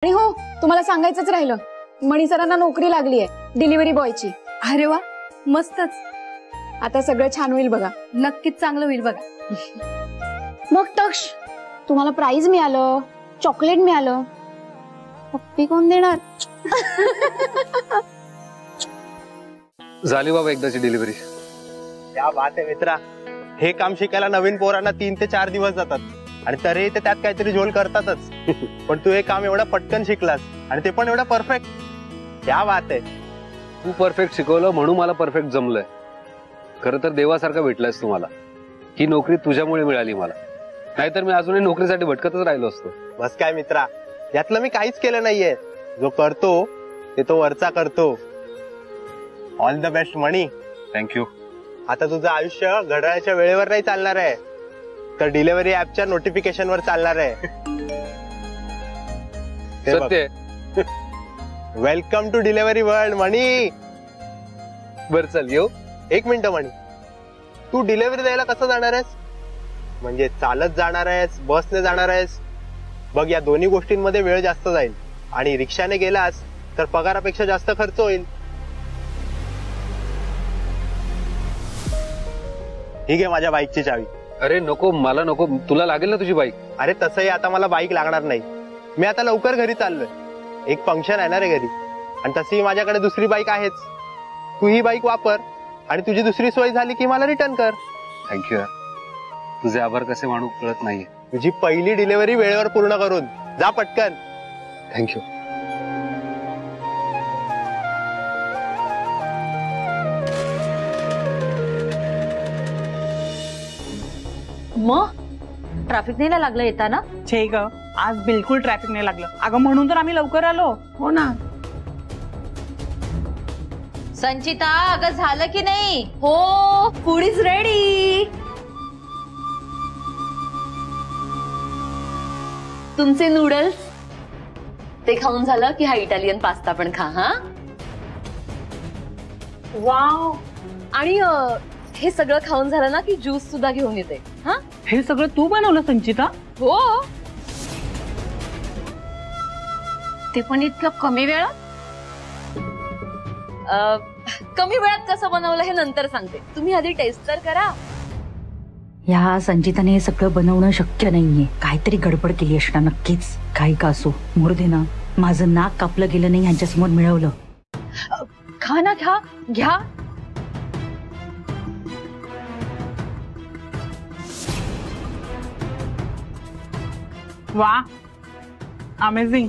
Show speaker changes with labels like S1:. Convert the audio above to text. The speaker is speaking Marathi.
S1: आणि हो, तुम्हाला सांगायचंच राहिलं, मणी सरांना नोकरी लागली आहे डिलिव्हरी बॉयची.
S2: अरे वा, मस्तच.
S1: आता सगळं छान होईल बघा.
S2: नक्कीच चांगलं होईल बघा.
S1: मग तक्ष, तुम्हाला प्राइज मिळालं, चॉकलेट मिळालं, पप्पी कोण देणार?
S3: झाली बाबा एकदाची डिलिव्हरी.
S4: क्या बात आहे मित्रा. हे काम शिकायला नवीन पोरांना 3 ते 4 दिवस जातात आणि तरी ते त्यात काहीतरी झोल करतातच. पण तू हे काम एवढं पटकन शिकलास आणि ते पण एवढं परफेक्ट. क्या बात आहे.
S3: तू परफेक्ट शिकवलं म्हणून मला परफेक्ट जमलंय. खरं तर देवासारखं भेटलंयस तुम्हाला. ही नोकरी तुझ्यामुळे मिळाली मला, नाहीतर मी अजूनही नोकरीसाठी भटकतच राहिलो असतो.
S4: बस काय मित्रा, यातलं मी काहीच केलं नाहीये. जो करतो ते तो वरचा करतो. ऑल द बेस्ट मणी.
S3: थँक्यू.
S4: आता तुझं आयुष्य घड्याळाच्या वेळेवर नाही चालणार आहे, तर डिलिव्हरी ऍपच्या नोटिफिकेशन वर चालणार आहे.
S3: सत्य.
S4: वेलकम टू डिलिव्हरी वर्ल्ड मणी.
S3: बर चल येऊ.
S4: एक मिनिट मणी, तू डिलिव्हरी द्यायला कसं जाणार आहेस? म्हणजे चालत जाणार आहेस, बसने जाणार आहेस? बघ, या दोन्ही गोष्टींमध्ये वेळ जास्त जाईल आणि रिक्षाने गेलास तर पगारापेक्षा जास्त खर्च होईल. ठीक आहे, माझ्या बाईकची चावी.
S3: अरे नको, मला नको. तुला लागेल ना तुझी बाईक.
S4: अरे तसंही आता मला बाईक लागणार नाही. मी आता लवकर घरी चाललोय. एक फंक्शन आहे ना रे घरी, आणि तशीही माझ्याकडे दुसरी बाईक आहेच. तू ही बाईक वापर आणि तुझी दुसरी सोय झाली की मला रिटर्न कर.
S3: थँक्यू यार. तुझे आभार कसे मानू कळत नाहीये.
S4: तुझी पहिली डिलिव्हरी वेळेवर पूर्ण करून जा पटकन.
S3: थँक्यू.
S2: मग ट्रॅफिक नाही ना लागलं येताना?
S5: छे ग, आज बिलकुल ट्रॅफिक नाही लागलं. अगं म्हणून तर आम्ही लवकर आलो.
S2: हो ना. संचिता, अगं झालं की नाही? हो, फूड इज रेडी. तुमचे नूडल्स ते खाऊन झालं की हा इटालियन पास्ता पण खा. हा, वाव. आणि हे सगळं खाऊन झालं ना की ज्यूस सुद्धा घेऊन येते. हा,
S5: हे सगळं तू बनवलं संचिता?
S2: हो, ते पण इतकं कमी वेळात. कमी वेळात कसं बनवलं हे नंतर सांगते, तुम्ही आधी टेस्ट तर करा.
S6: या संचिताने हे सगळं बनवणं शक्य नाहीये. काहीतरी गडबड केली असणार नक्कीच. काही का असो, मोरदे ना. माझं नाक कापलं गेलं नाही यांच्यासमोर मिळवलं.
S2: खा ना, घ्या घ्या.
S5: वा, अमेझिंग.